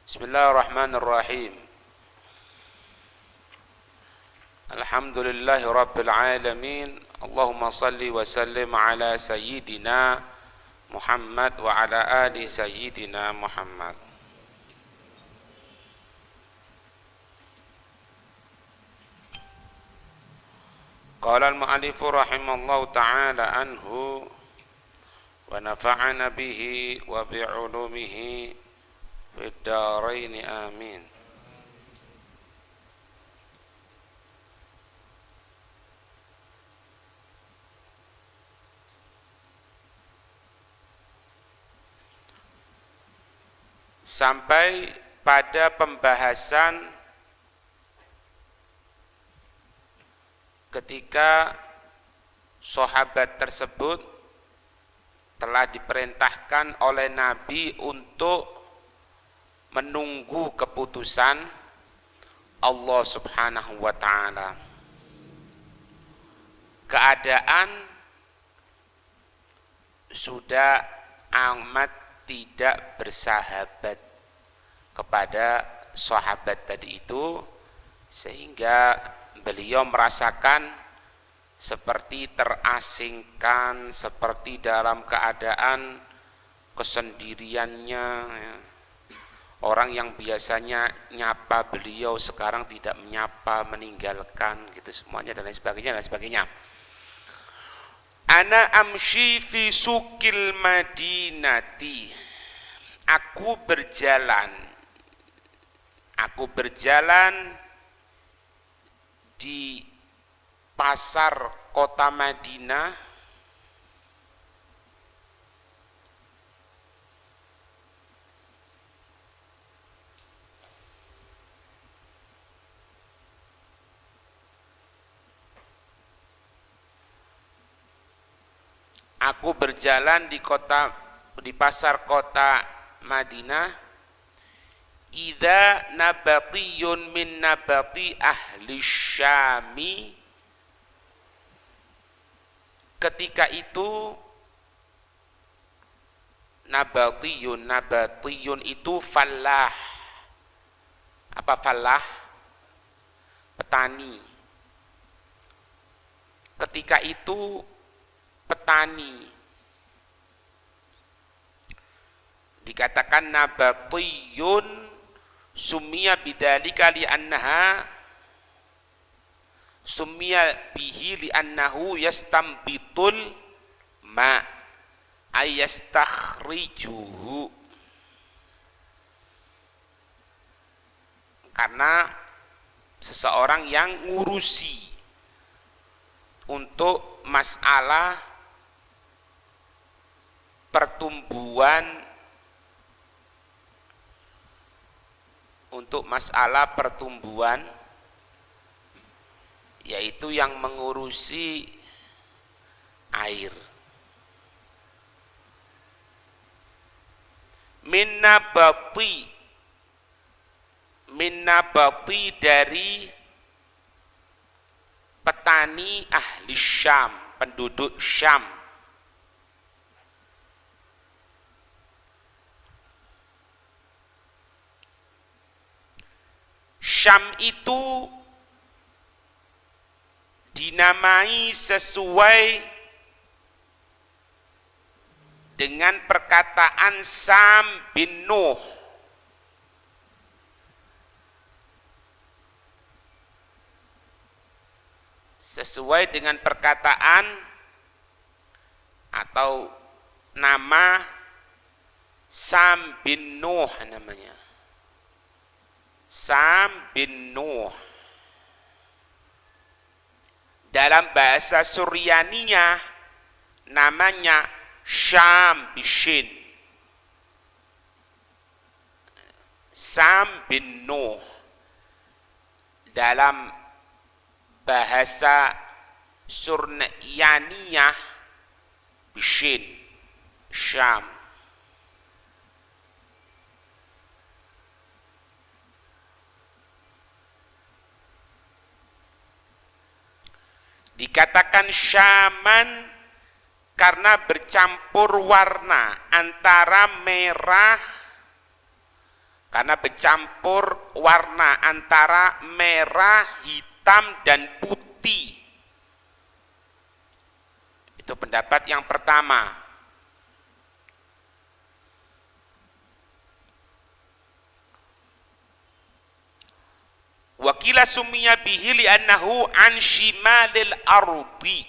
Bismillahirrahmanirrahim. Alhamdulillahi rabbil alamin. Allahumma salli wa sallim ala sayyidina Muhammad wa ala ali sayyidina Muhammad. Qala al-mu'allifu rahimallahu ta'ala anhu wa nafa'ana bihi wa bi'ulumihi fid dharain amin. Sampai pada pembahasan ketika sahabat tersebut telah diperintahkan oleh Nabi untuk menunggu keputusan Allah Subhanahu wa ta'ala. Keadaan sudah amat tidak bersahabat kepada sahabat tadi itu, sehingga beliau merasakan seperti terasingkan, seperti dalam keadaan kesendiriannya. Orang yang biasanya nyapa beliau sekarang tidak menyapa, meninggalkan gitu semuanya dan lain sebagainya dan sebagainya. Ana amshi fi sukil madinati. Aku berjalan di pasar kota Madinah. Aku berjalan di pasar kota Madinah. Idza nabatiyun min nabati ahli Syami. Ketika itu nabatiyun itu fallah. Apa fallah? Petani. Ketika itu petani. Dikatakan nabatiyun summiya bidzalika li'annaha summiya bihi li'annahu yastambitul ma ay yastakhrijuhu, karena seseorang yang ngurusi untuk masalah pertumbuhan, yaitu yang mengurusi air. Min nabati dari petani ahli Syam, penduduk Syam. Syam itu dinamai sesuai dengan perkataan Sam bin Nuh. Sesuai dengan perkataan atau nama Sam bin Nuh namanya. Sam bin Nuh. Dalam bahasa Suryaninya namanya Syam bishin. Sam bin Nuh. Dalam bahasa Suryaniyah bishin, Syam. Dikatakan Syaman karena bercampur warna antara merah karena bercampur warna antara merah, hitam, dan putih. Itu pendapat yang pertama. Wakila sumiya bihi li'annahu an shimalil ardi.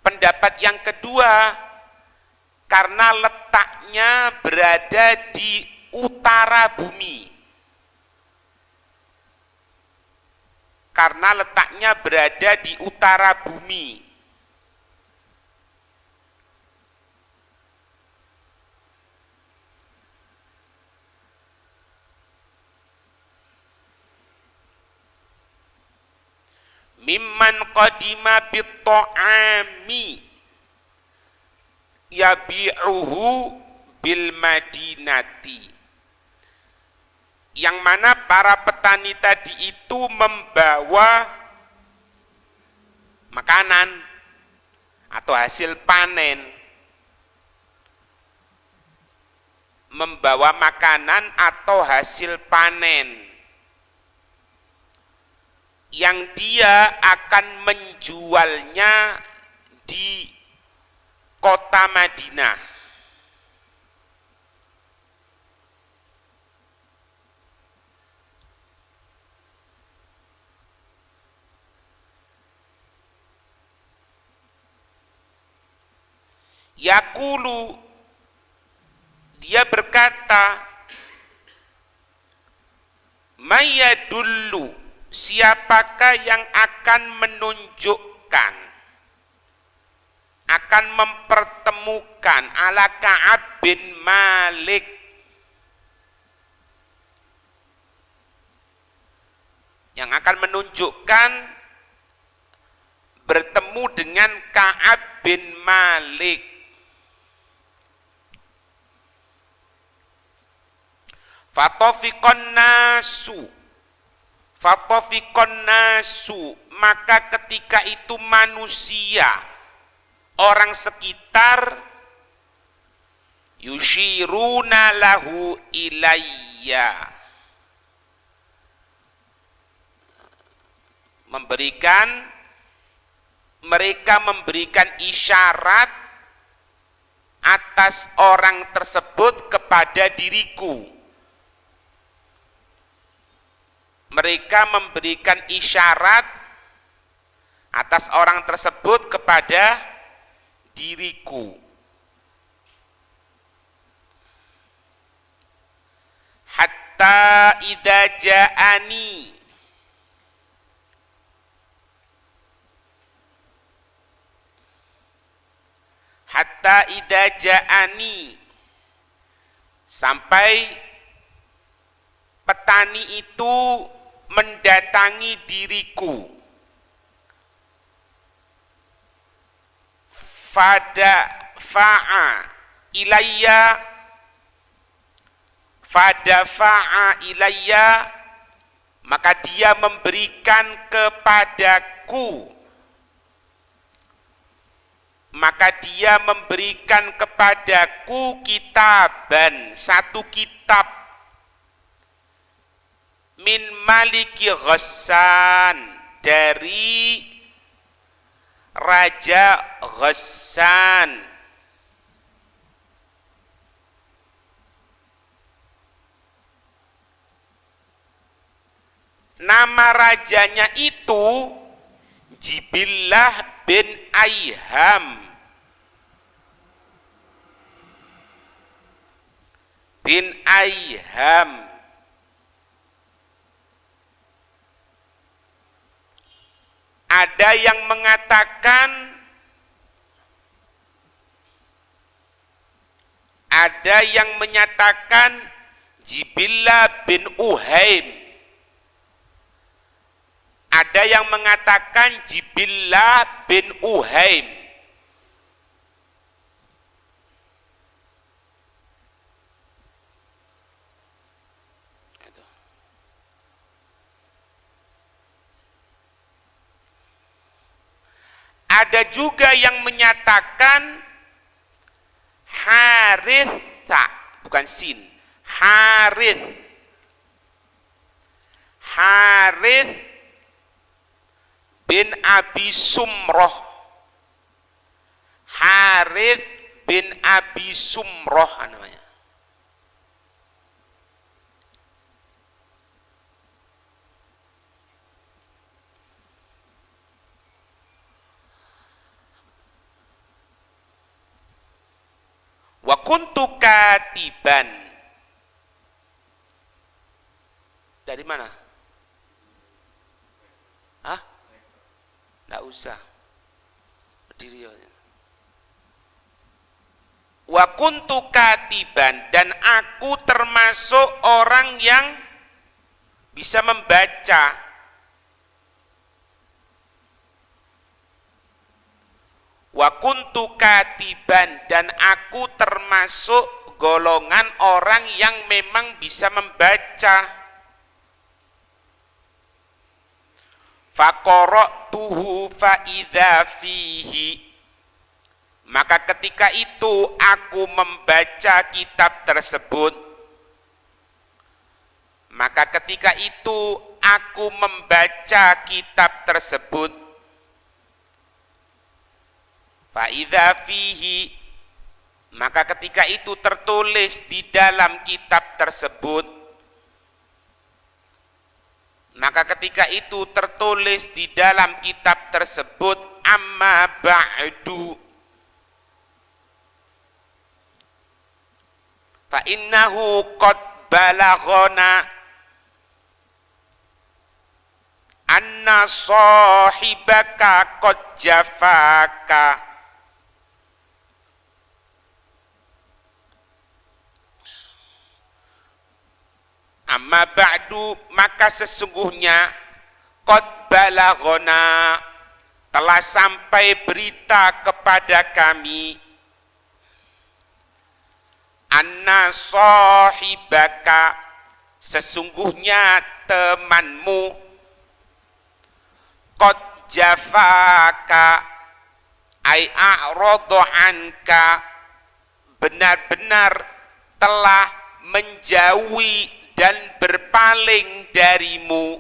Pendapat yang kedua, karena letaknya berada di utara bumi. Karena letaknya berada di utara bumi. Mimman qadima bit-ta'ami yabi'uhu bil madinati. Yang mana para petani tadi itu membawa makanan atau hasil panen. Membawa makanan atau hasil panen yang dia akan menjualnya di kota Madinah. Yaqulu, dia berkata, mayadullu, siapakah yang akan menunjukkan, akan mempertemukan ala Ka'ab bin Malik, yang akan menunjukkan bertemu dengan Ka'ab bin Malik. Fatafiqon nasu, maka ketika itu manusia, orang sekitar, yushiruna lahu ilayya, mereka memberikan isyarat atas orang tersebut kepada diriku. Mereka memberikan isyarat atas orang tersebut kepada diriku. Hatta idza ja'ani, hatta idza ja'ani, sampai petani itu mendatangi diriku. Fadafa'a ilayya, maka dia memberikan kepadaku, kitaban, satu kitab, min Maliki Ghassan, dari Raja Ghassan. Nama rajanya itu Jibillah bin Ayham bin Ayham. Ada yang menyatakan Jibillah bin Uhaim. Ada yang mengatakan Jibillah bin Uhaim. Ada juga yang menyatakan Haritha, bukan sin, Harith. Harith bin Abi Sumroh. Harith bin Abi Sumroh namanya. Wa kuntu katiban. Dari mana? Hah? Nggak usah. Berdiri ya. Wa kuntu katiban, dan aku termasuk orang yang bisa membaca. Wa kuntu katiban, dan aku termasuk golongan orang yang memang bisa membaca. Faqara'tuhu fa idza fihi, maka ketika itu aku membaca kitab tersebut. Maka ketika itu aku membaca kitab tersebut. Fa idza fihi, maka ketika itu tertulis di dalam kitab tersebut. Maka ketika itu tertulis di dalam kitab tersebut, amma ba'du, fa innahu qad balaghana anna sahibaka qad jafaka. Amma ba'du, maka sesungguhnya qad balaghana, telah sampai berita kepada kami, anna sahibaka, sesungguhnya temanmu, qad jafaka ai a'rada anka, benar-benar telah menjauhi dan berpaling darimu,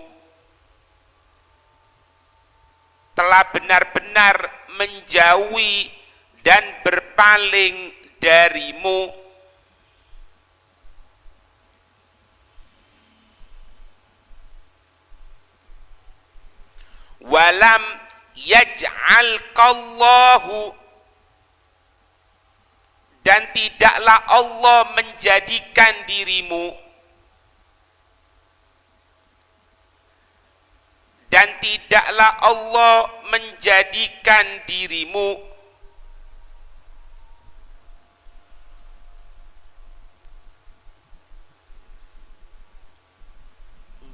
telah benar-benar menjauhi dan berpaling darimu. Walam yaj'alkallahu, dan tidaklah Allah menjadikan dirimu, dan tidaklah Allah menjadikan dirimu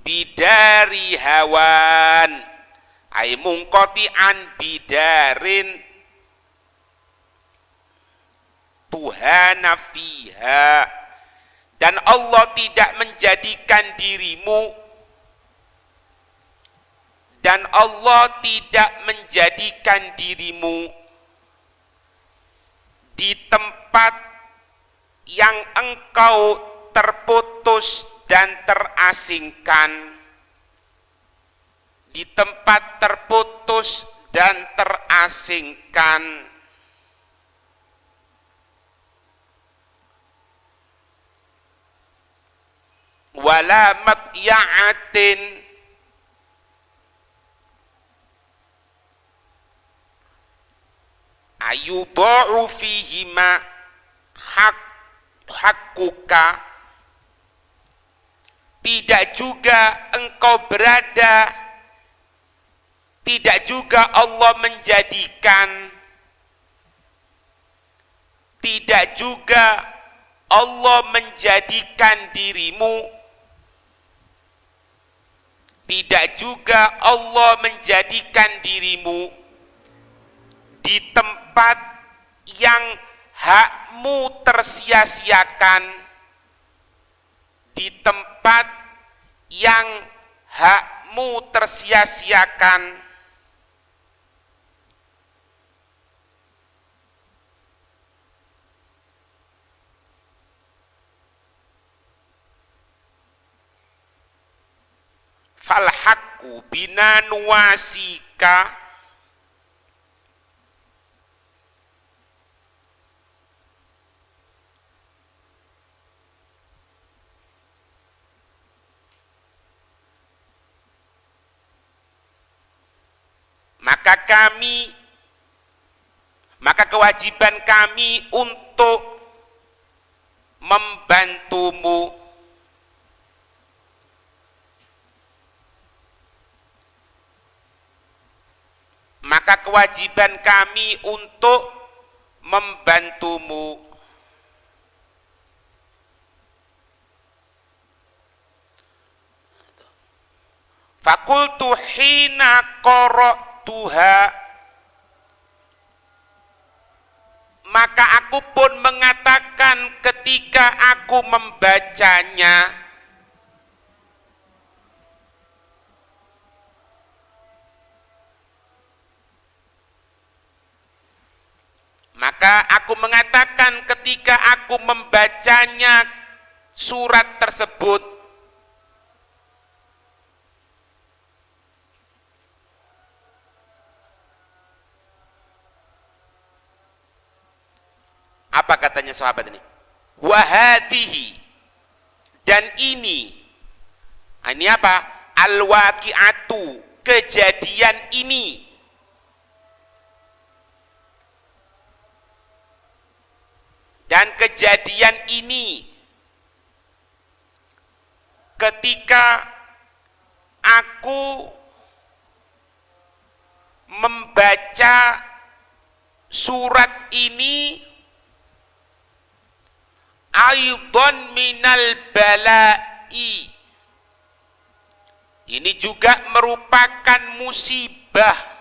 bidari hawan, ay mungqati'an bidarin tuhana fiha, dan Allah tidak menjadikan dirimu, dan Allah tidak menjadikan dirimu di tempat yang engkau terputus dan terasingkan, di tempat terputus dan terasingkan. Wala matya'atin, ayudha'u fihima hakkuka, tidak juga engkau berada, tidak juga Allah menjadikan, tidak juga Allah menjadikan dirimu, tidak juga Allah menjadikan dirimu di tempat yang hakmu tersia-siakan, di tempat yang hakmu tersia-siakan. falhaqqu bina nuwasika, maka kewajiban kami untuk membantumu. Maka kewajiban kami untuk membantumu. Fakultu hina qara'tuha, maka aku pun mengatakan ketika aku membacanya, surat tersebut, apa katanya sahabat ini? Wahadihi, dan ini apa? Al-waqi'atu, kejadian ini. Dan kejadian ini ketika aku membaca surat ini, aidon minal bala'i, ini juga merupakan musibah.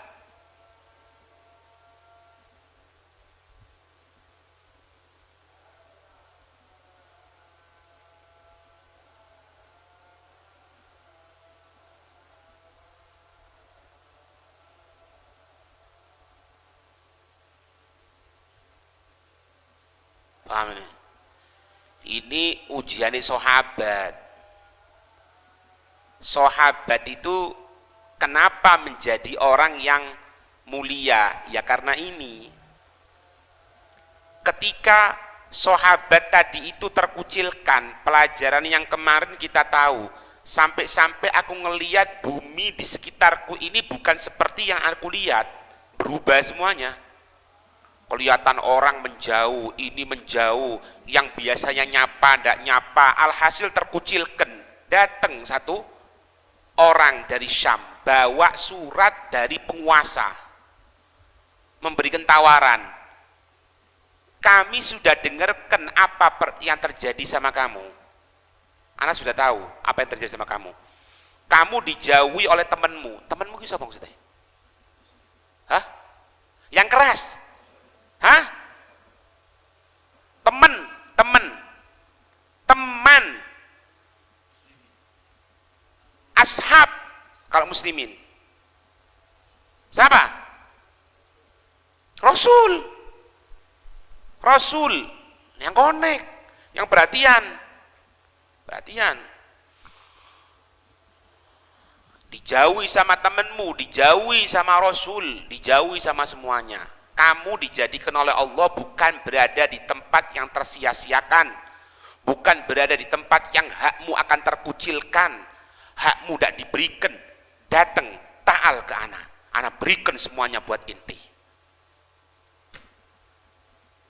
Paham ini? Ini ujiannya sahabat. Sahabat itu kenapa menjadi orang yang mulia? Ya karena ini. Ketika sahabat tadi itu terkucilkan, pelajaran yang kemarin kita tahu, sampai-sampai aku ngelihat bumi di sekitarku ini bukan seperti yang aku lihat, berubah semuanya. Kelihatan orang menjauh, ini menjauh, yang biasanya nyapa ndak nyapa, alhasil terkucilkan. Datang satu orang dari Syam, bawa surat dari penguasa, memberikan tawaran. Kami sudah dengarkan apa yang terjadi sama kamu. Ana sudah tahu apa yang terjadi sama kamu. Kamu dijauhi oleh temanmu. Temanmu itu siapa maksudnya? Hah? Yang keras? Hah? Teman ashab kalau muslimin. Siapa? Rasul yang konek, yang perhatian. Dijauhi sama temanmu, dijauhi sama Rasul, dijauhi sama semuanya. Kamu dijadikan oleh Allah bukan berada di tempat yang tersia-siakan, bukan berada di tempat yang hakmu akan terkucilkan, hakmu tidak diberikan. Datang, ta'al ke ana berikan semuanya buat inti.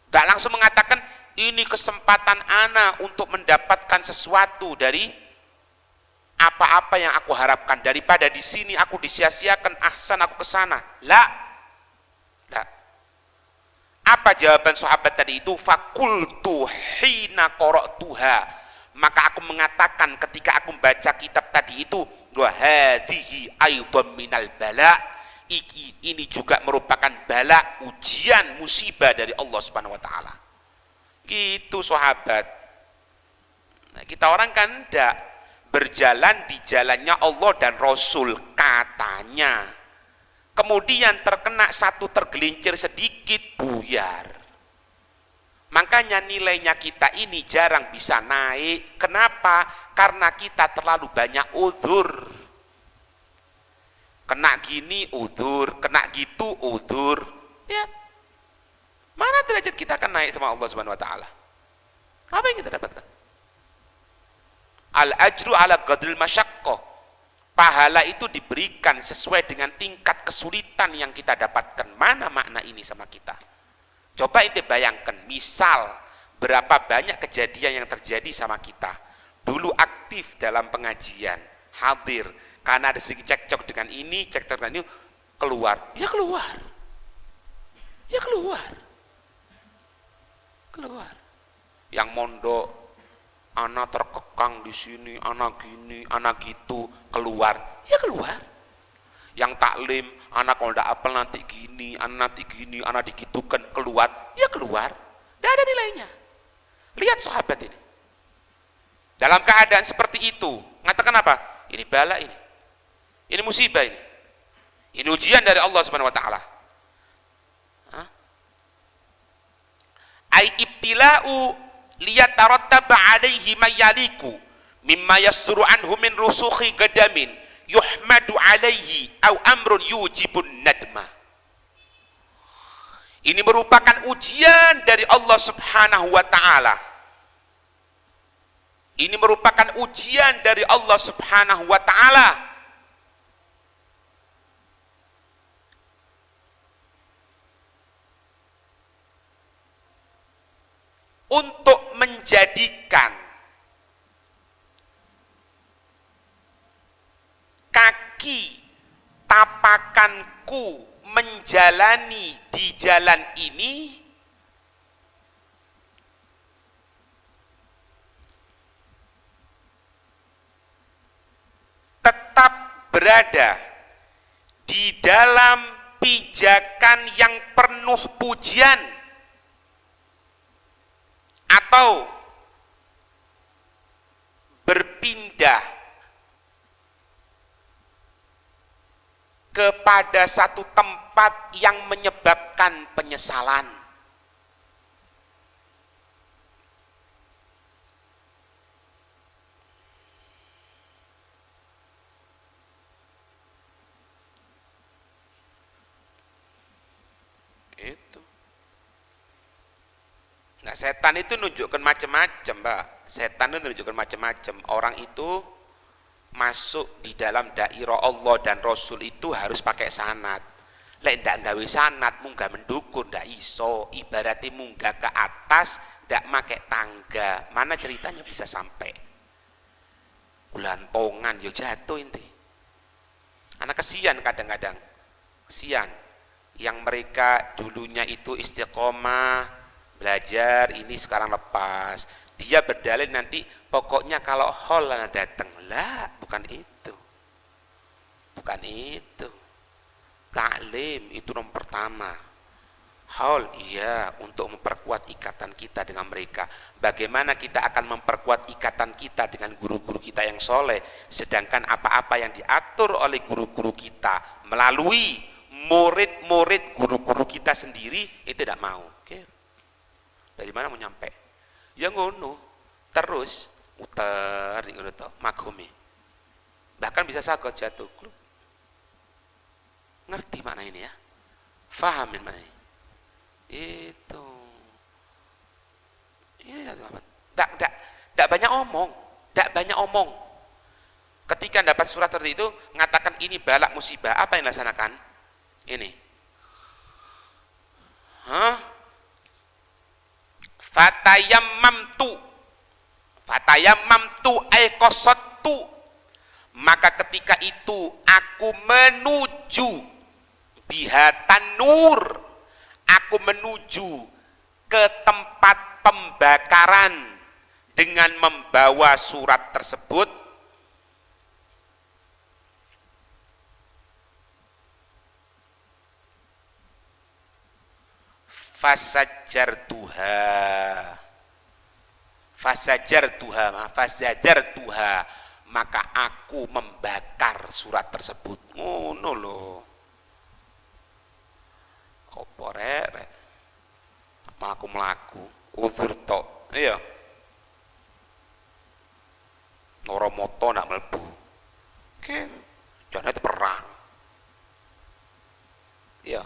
Tak langsung mengatakan ini kesempatan ana untuk mendapatkan sesuatu dari apa-apa yang aku harapkan, daripada di sini aku disia-siakan, ahsan aku ke sana. La. Apa jawaban sahabat tadi itu? Fakultu hina qara'tuha, maka aku mengatakan ketika aku membaca kitab tadi itu, wa hadhihi aidan minal bala, ini juga merupakan bala, ujian, musibah dari Allah Subhanahu wa taala. Gitu sahabat. Nah, kita orang kan enggak berjalan di jalannya Allah dan Rasul katanya. Kemudian terkena satu tergelincir sedikit, buyar. Makanya nilainya kita ini jarang bisa naik. Kenapa? Karena kita terlalu banyak uzur. Kena gini udzur, kena gitu udzur. Ya. Mana derajat kita akan naik sama Allah Subhanahu wa taala? Apa yang kita dapatkan? Al ajru ala qadril masyaqqah. Pahala itu diberikan sesuai dengan tingkat kesulitan yang kita dapatkan. Mana makna ini sama kita? Coba ente bayangkan, misal berapa banyak kejadian yang terjadi sama kita. Dulu aktif dalam pengajian, hadir, karena ada sedikit cekcok dengan ini, cekcok dengan ini, keluar. Ya keluar. Ya keluar. Keluar. Yang mondok, anak terkekang di sini, anak gini, anak gitu, keluar. Ya keluar. Yang taklim, anak kalau tidak apel nanti gini, anak digitukan, keluar. Ya keluar. Tidak ada nilainya. Lihat sahabat ini. Dalam keadaan seperti itu, mengatakan apa? Ini bala ini. Ini musibah ini. Ini ujian dari Allah Subhanahu wa taala. Ai ibtila'u liyatarattaba 'alaihi mayaliku mimma yasru anhu min rusukhi gadamin yuhmadu 'alaihi au amrun yujibun nadma. Ini merupakan ujian dari Allah Subhanahu wa taala. Ini merupakan ujian dari Allah Subhanahu wa taala. Untuk menjadikan kaki tapakanku menjalani di jalan ini tetap berada di dalam pijakan yang penuh pujian, atau berpindah kepada satu tempat yang menyebabkan penyesalan. Nah, setan itu nunjukkan macam-macam, Mbak. Setan itu nunjukkan macam-macam. Orang itu masuk di dalam dairah Allah dan Rasul itu harus pakai sanad. Lek ndak gawe sanad, munggah mendukun ndak iso. Ibaratnya munggah ke atas, ndak make tangga. Mana ceritanya bisa sampai? Gulantongan yo jatuh inti. Anak kesian kadang-kadang. Kesian. Yang mereka dulunya itu istiqomah, belajar, ini sekarang lepas. Dia berdalil nanti pokoknya kalau haul datang. Lah, bukan itu. Bukan itu. Taklim itu nomor pertama. Haul iya untuk memperkuat ikatan kita dengan mereka. Bagaimana kita akan memperkuat ikatan kita dengan guru-guru kita yang soleh, sedangkan apa-apa yang diatur oleh guru-guru kita melalui murid-murid guru-guru kita sendiri itu tidak mau. Dari mana mau nyampe? Ya ngono, terus muter ngono to, maghumi. Bahkan bisa sagot jatuh. Ngerti makna ini ya? Fahamin makna ini? Itu. Iya, enggak banyak omong, enggak banyak omong. Ketika dapat surat seperti itu, mengatakan ini balak musibah, apa yang dilaksanakan? Ini. Fatayammamtu ay qasattu, maka ketika itu aku menuju bihatan nur, aku menuju ke tempat pembakaran dengan membawa surat tersebut. Fasajartuha, maka aku membakar surat tersebut. Ngono lho. Opo rek? Mlaku-mlaku, uzur tok. Iya. Noromoto nak mlebu. Oke, jane perang. Iya.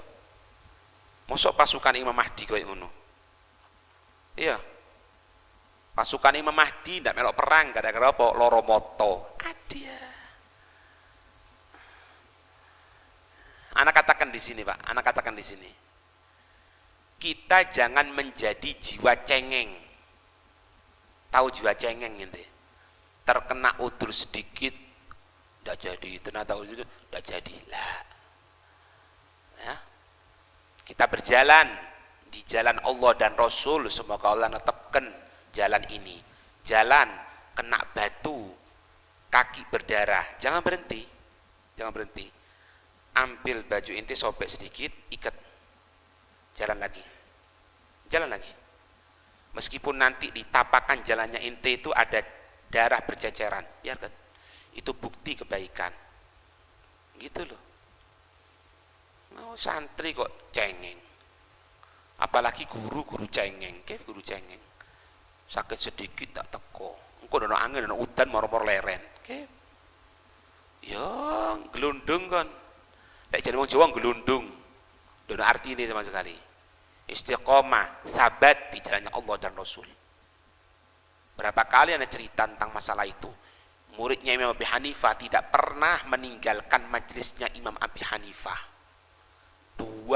Mosok pasukan Imam Mahdi koyo ngono. Iya. Pasukan Imam Mahdi ndak melok perang gara-gara apa? Loro moto. Adia. Anak katakan di sini, Pak. Anak katakan di sini. Kita jangan menjadi jiwa cengeng. Tahu jiwa cengeng ente? Terkena udur sedikit ndak jadi, ternyata udur ndak jadi. Lah. Ya. Kita berjalan di jalan Allah dan Rasul, semoga Allah netepkan jalan ini. Jalan kena batu, kaki berdarah, jangan berhenti. Jangan berhenti. Ambil baju inti, sobek sedikit, ikat. Jalan lagi. Jalan lagi. Meskipun nanti di tapakan jalannya inti itu ada darah berceceran, biarkan. Itu bukti kebaikan. Gitu loh. Mau santri kok cengeng. Apalagi guru cengeng. Ke guru cengeng. Sakit sedikit tak teko. Engko ono angin, ono udan moro-moro leren. Ke. Ya, gelundung kan. Nek jeneng wong Jawa gelundung. Dono arti ini sama sekali. Istiqomah, sabat di jalannya Allah dan Rasul. Berapa kali ada cerita tentang masalah itu. Muridnya Imam Abi Hanifah tidak pernah meninggalkan majelisnya Imam Abi Hanifah. 20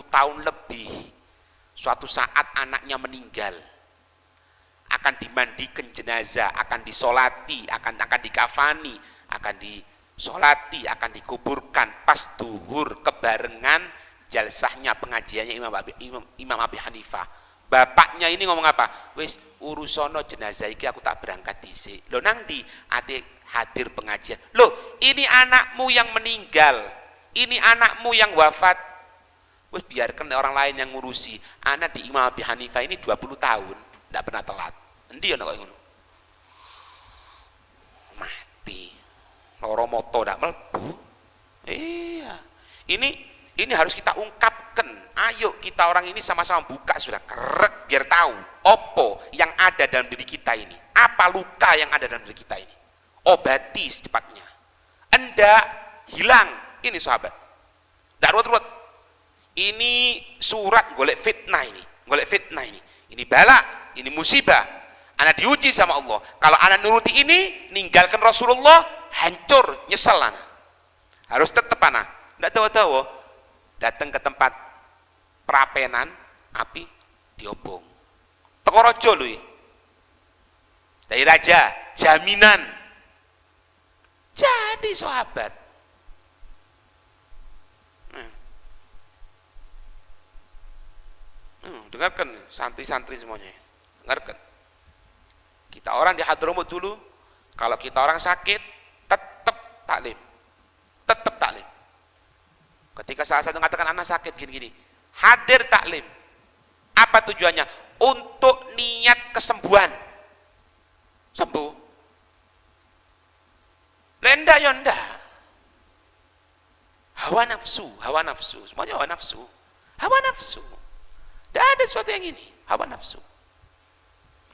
tahun lebih. Suatu saat anaknya meninggal. Akan dimandikan jenazah, akan disolati, akan dikafani, akan disolati, akan dikuburkan. Pas duhur kebarengan jalsahnya pengajiannya Imam Abi Hanifah. Bapaknya ini ngomong apa? Wis urusono jenazah iki aku tak berangkat dhisik. Lho nang ndi ate hadir pengajian. Loh, ini anakmu yang meninggal. Ini anakmu yang wafat. Wis biarkan orang lain yang ngurusi. Anak di Imam Abi Hanifah ini 20 tahun enggak pernah telat. Endi ana kok ngono? Mati. Loro moto ndak mlebu. Iya. Ini harus kita ungkapkan. Ayo kita orang ini sama-sama buka sudah kerek biar tahu opo yang ada dalam diri kita ini. Apa luka yang ada dalam diri kita ini. Obati secepatnya. Enda hilang. Ini sahabat. Ndak ruwet-ruwet. Ini surat golek fitnah ini. Golek fitnah ini. Ini bala, ini musibah. Anak diuji sama Allah. Kalau anak nuruti ini, ninggalkan Rasulullah, hancur, nyesel anak. Harus tetap anak. Ndak tahu-tahu. Datang ke tempat perapenan, api diobong. Teko raja lho. Dari raja, jaminan. Jadi sahabat. Dengarkan santri-santri semuanya. Dengarkan. Kita orang di Hadramut dulu, kalau kita orang sakit, tetap taklim. Tetap taklim. Ketika salah satu mengatakan anak sakit gini-gini, hadir taklim. Apa tujuannya? Untuk niat kesembuhan. Sembuh. Lenda yonda. Hawa nafsu, semuanya hawa nafsu. Hawa nafsu. Tidak ada sesuatu yang ini, hawa nafsu.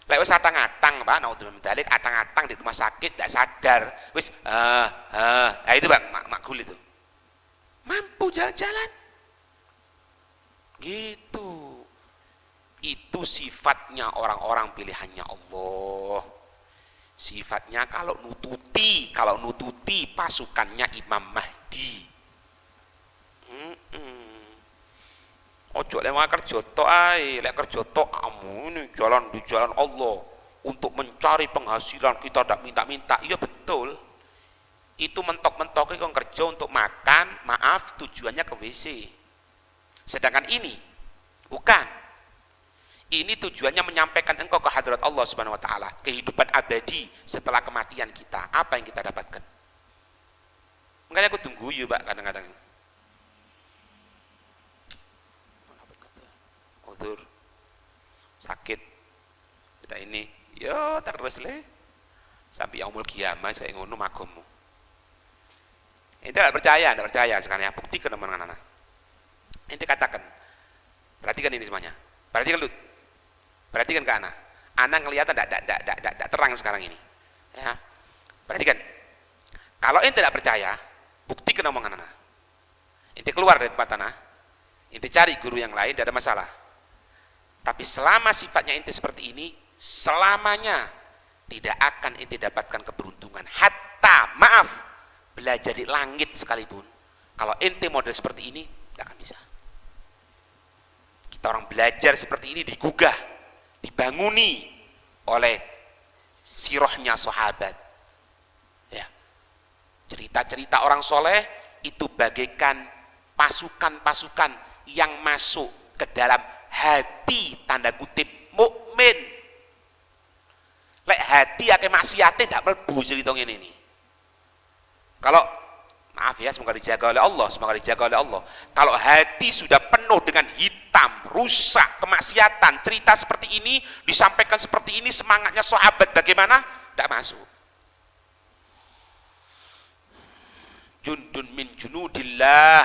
Lek wis atang-atang, Pak, naudzubillah min dzalik, atang-atang di rumah sakit tidak sadar. Wis itu Pak, makul itu. Mampu jalan-jalan. Gitu. Itu sifatnya orang-orang pilihannya Allah. Sifatnya kalau nututi pasukannya Imam Mahdi. Ojo lek kerja tok ae, lek kerja tok ini jalan di jalan Allah untuk mencari penghasilan kita tidak minta-minta. Iya betul. Itu mentok-mentoknya kau kerja untuk makan, maaf tujuannya ke WC. Sedangkan ini bukan. Ini tujuannya menyampaikan engkau ke hadirat Allah Subhanahu wa taala, kehidupan abadi setelah kematian kita. Apa yang kita dapatkan? Makanya aku tunggu yuk, Pak, kadang-kadang. Udur, sakit, tidak ini, yo terus le, sampai yaumul qiyamah saya ngono makommu. Ente tidak percaya sekarang ya, buktikan teman-teman anak. Ente katakan, perhatikan ini semuanya, perhatikan Lut, perhatikan ke anak. Anak ngelihat tidak terang sekarang ini, ya. Perhatikan, kalau ente tidak percaya, buktikan omongan anak. Ente keluar dari tempat tanah, Ente cari guru yang lain, tidak ada masalah. Tapi selama sifatnya ente seperti ini, selamanya tidak akan ente dapatkan keberuntungan. Hatta, maaf, belajar di langit sekalipun. Kalau ente model seperti ini, tidak akan bisa. Kita orang belajar seperti ini digugah, dibanguni oleh sirahnya sahabat. Ya. Cerita-cerita orang soleh itu bagaikan pasukan-pasukan yang masuk ke dalam hati tanda kutip mukmin. Lek hati akeh maksiate ndak mlebu cerita ngene ini. Kalau maaf ya, semoga dijaga oleh Allah, semoga dijaga oleh Allah. Kalau hati sudah penuh dengan hitam, rusak, kemaksiatan, cerita seperti ini, disampaikan seperti ini, semangatnya sahabat bagaimana? Tidak masuk. Jundun min junudillah.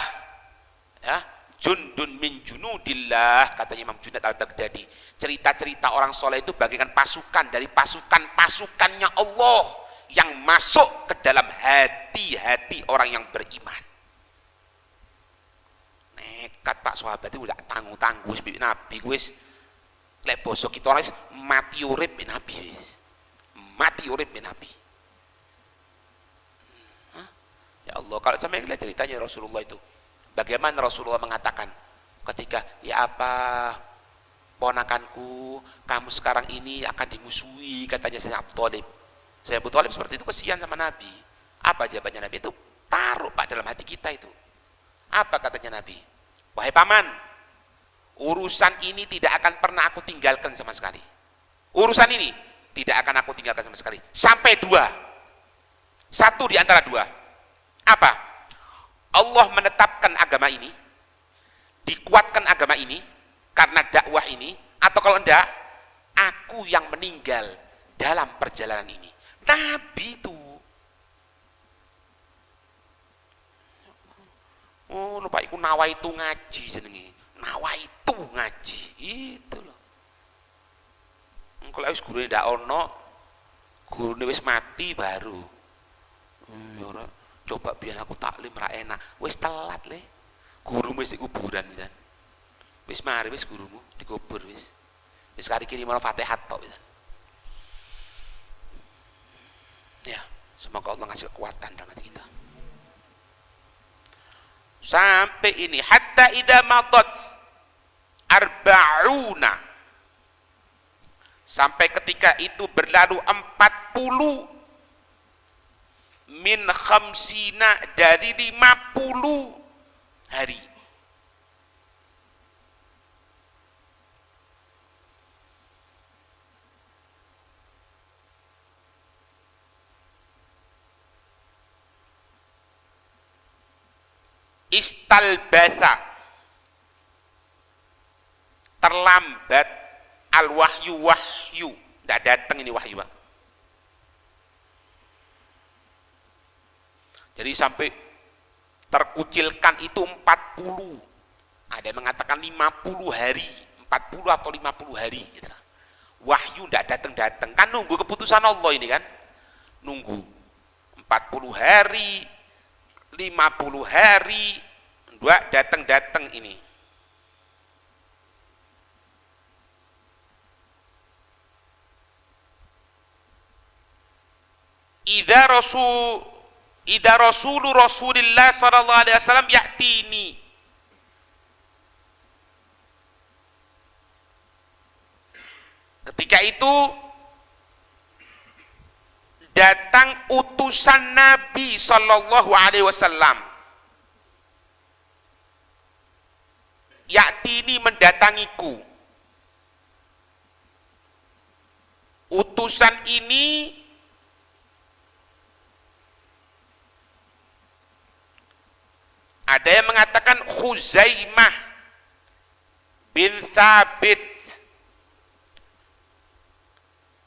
Ya, jundun min junudillah, katanya Imam Junaid al-Baghdadi. Cerita-cerita orang soleh itu bagaikan pasukan dari pasukan-pasukannya Allah yang masuk ke dalam hati-hati orang yang beriman. Nekat Pak sahabat itu udah tangguh-tangguh sebagai Nabi wis. Lek basa kita orang mati urip Nabi wis. Mati urip Nabi. Ya Allah, kalau sampai lihat ceritanya Rasulullah itu, bagaimana Rasulullah mengatakan ketika, ya apa ponakanku, kamu sekarang ini akan dimusuhi, katanya Sayyidina Abu Thalib. Sayyidina Abu Thalib seperti itu kesian sama Nabi. Apa jawabannya Nabi itu? Taruh Pak dalam hati kita itu. Apa katanya Nabi? Wahai paman, urusan ini tidak akan pernah aku tinggalkan sama sekali. Urusan ini tidak akan aku tinggalkan sama sekali. Sampai dua. Satu di antara dua. Apa? Allah menetapkan agama ini, dikuatkan agama ini karena dakwah ini, atau kalau enggak, aku yang meninggal dalam perjalanan ini. Nabi itu. Oh, lupa iku nawa itu ngaji jenenge. Nawa itu ngaji. Itu loh. Kalau wis gurune ndak ono, gurune wis mati baru. Ora coba biar aku taklim ra enak. Wis telat le. Gurumu wis di kuburan pisan. Wis mari wis gurumu dikubur wis. Wis kari kirim Fatihah tok pisan. Ya, semoga Allah ngasih kekuatan dalam hati kita. Sampai ini hatta idza madat arba'una, sampai ketika itu berlalu 40 min khamsina, dari 50 hari. Istalbatha, terlambat al-wahyu, tidak datang ini wahyu. Jadi sampai terkucilkan itu 40. Ada yang mengatakan 50 hari, 40 atau 50 hari gitu. Wahyu tidak datang-datang, kan nunggu keputusan Allah ini kan. Nunggu 40 hari, 50 hari, dua datang-datang ini. Idza Rasulullah sallallahu alaihi wasallam ya'tini, ketika itu datang utusan Nabi sallallahu alaihi wasallam. Ya'tini, mendatangiku. Utusan ini ada yang mengatakan Khuzaimah bin Thabit.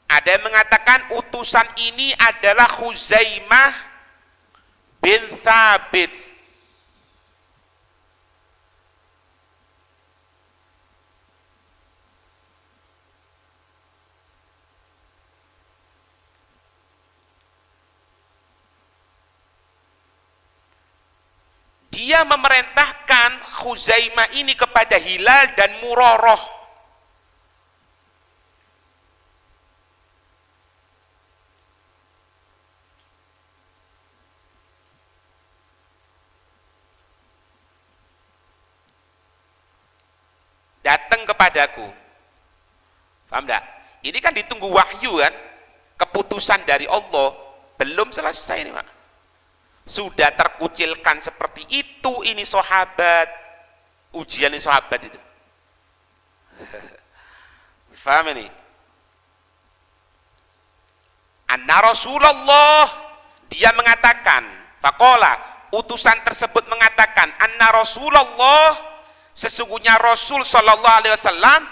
Ada yang mengatakan utusan ini adalah Khuzaimah bin Thabit. dia memerintahkan Khuzaimah ini kepada Hilal dan Murarah. Datang kepadaku. Paham enggak? Ini kan ditunggu wahyu kan? Keputusan dari Allah belum selesai nih, Pak. Sudah terkucilkan seperti itu ini sahabat. Ujian ini sahabat itu. Paham ini? Anna Rasulullah, dia mengatakan, faqala, utusan tersebut mengatakan, anna Rasulullah, sesungguhnya Rasul sallallahu alaihi wasallam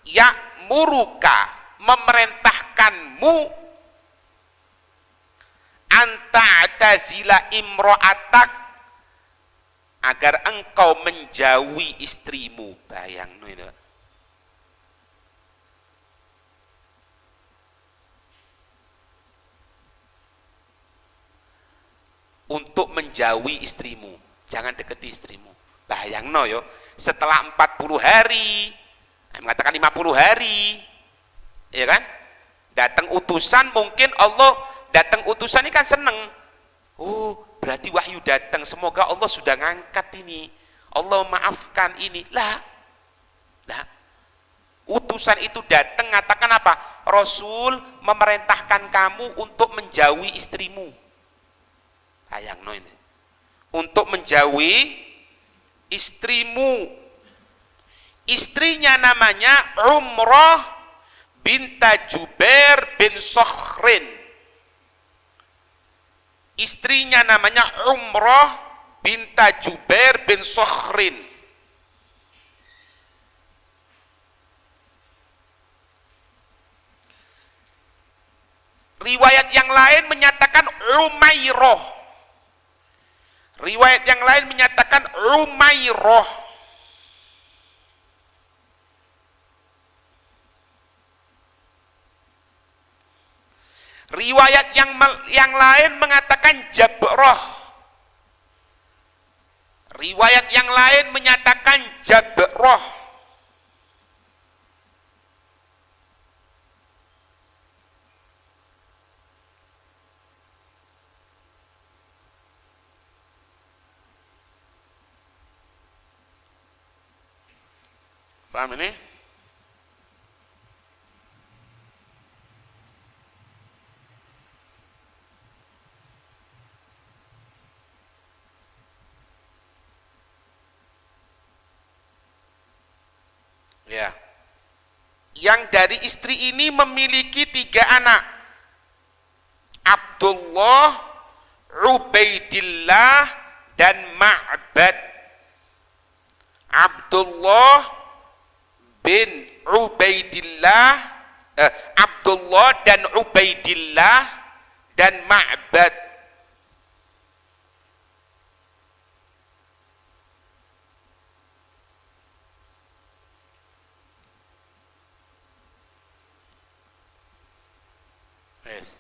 ya'muruka, memerintahkanmu, anta tazila imra'atak, agar engkau menjauhi istrimu. Bayang itu. Untuk menjauhi istrimu, jangan deketi istrimu. Bayang yo, setelah 40 hari, mengatakan 50 hari, ya kan? Datang utusan, mungkin Allah datang utusan ini kan seneng. Oh, berarti wahyu datang, semoga Allah sudah ngangkat ini, Allah maafkan ini. Lah, utusan itu datang mengatakan apa? Rasul memerintahkan kamu untuk menjauhi istrimu. Bayang ini, untuk menjauhi istrimu. Istrinya namanya Umrah binta Jubair bin Sokhrin. Istrinya namanya Umrah binta Jubair bin Sokhrin. Riwayat yang lain menyatakan Umairah. Riwayat yang lain menyatakan Umairah. Riwayat yang lain mengatakan Jabrah. Riwayat yang lain menyatakan Jabrah. Paham ini? Ya. Yang dari istri ini memiliki 3 anak. Abdullah, Ubaidillah, dan Ma'bad. Abdullah bin Ubaidillah, Abdullah dan Ubaidillah dan Ma'bad. Yes.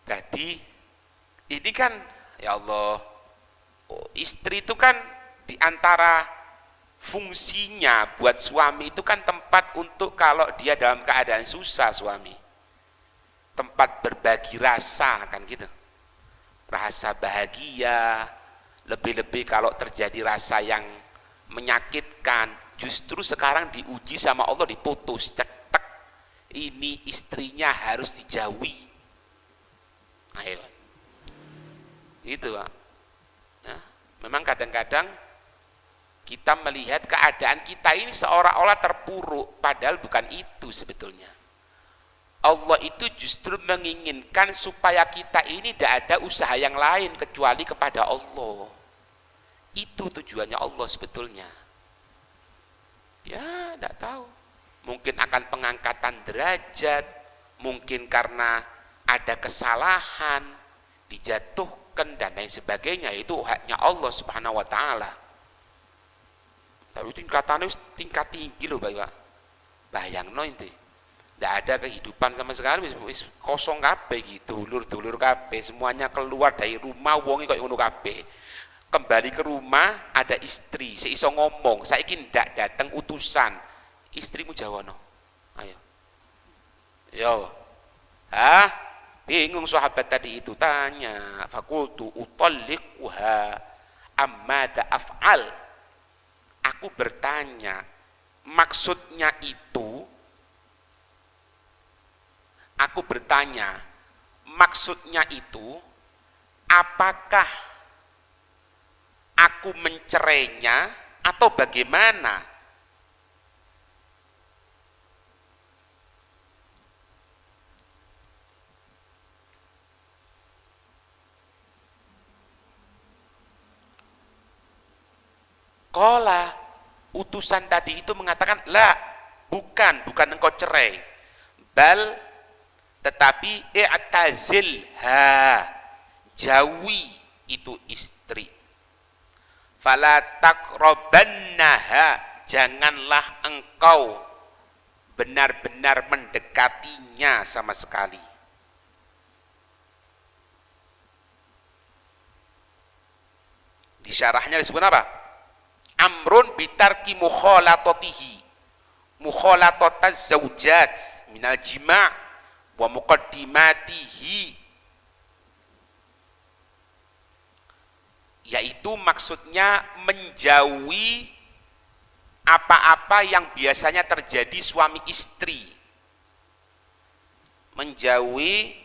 Jadi ini kan ya Allah, istri itu kan diantara fungsinya buat suami itu kan tempat untuk kalau dia dalam keadaan susah, suami tempat berbagi rasa kan gitu, rasa bahagia. Lebih-lebih kalau terjadi rasa yang menyakitkan, justru sekarang diuji sama Allah, diputus cetek, ini istrinya harus dijauhi. Ayo itu Pak. Nah, memang kadang-kadang kita melihat keadaan kita ini seolah-olah terpuruk, padahal bukan itu sebetulnya. Allah itu justru menginginkan supaya kita ini tidak ada usaha yang lain kecuali kepada Allah. Itu tujuannya Allah sebetulnya. Ya, tidak tahu. Mungkin akan pengangkatan derajat, mungkin karena ada kesalahan, dijatuhkan dan lain sebagainya. Itu haknya Allah Subhanahu wa taala. Tapi tingkatannya tingkat tinggi loh Pak. Bayangno inti. Tidak ada kehidupan sama sekali, wis kosong kabeh gitu, dulur-dulur kabeh, semuanya keluar dari rumah wonge kok ngono kabeh. kembali ke rumah ada istri, seiso ngomong, saiki ndak datang utusan. Istrimu jawono. Ayo. Yo. Hah? Bingung sahabat tadi itu tanya. Fakultu utalliquha amma af'al. Aku bertanya, maksudnya itu apakah aku mencerainya atau bagaimana? Qala, utusan tadi itu mengatakan, la, bukan engkau cerai. Bal, tetapi i'tazilha, jauhi itu istri. Fala taqrabannaha, janganlah engkau benar-benar mendekatinya sama sekali. Di syarahnya disebut apa? Amrun bitarki mukhalatotaz zaujat minal jima' wa muqaddimatihi, yaitu maksudnya menjauhi apa-apa yang biasanya terjadi suami istri, menjauhi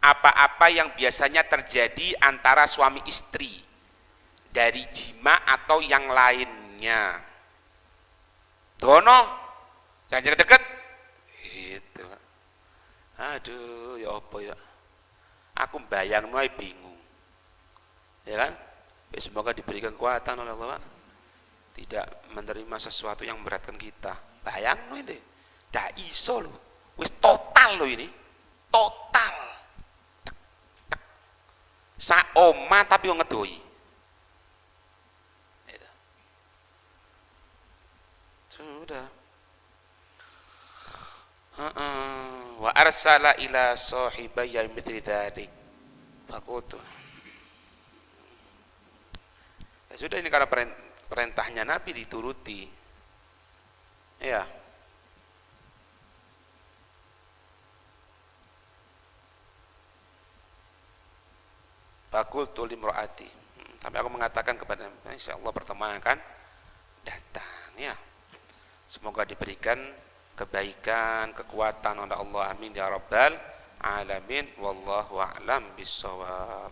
apa-apa yang biasanya terjadi antara suami istri dari jima atau yang lainnya. Dono, jangan deket. Itu. Aduh, ya apa ya? Aku bayang noy bingung. Ya kan? Ya, semoga diberi kekuatan oleh Allah tidak menerima sesuatu yang memberatkan kita. Bayang noy itu. Dah iso loh. Wis total loh ini. Total. Sa oma tapi wong ngedoi. Sudah. Wa arsala ila sahibayya mithli dzalik. Fakutu. Ya sudah, ini karena perintahnya Nabi dituruti. Ya. Fakultu limraati. Sampai aku mengatakan kepada insyaallah pertemuan akan datang ya. Semoga diberikan kebaikan, kekuatan oleh Allah, amin ya rabbal alamin, wallahu a'lam bissawab.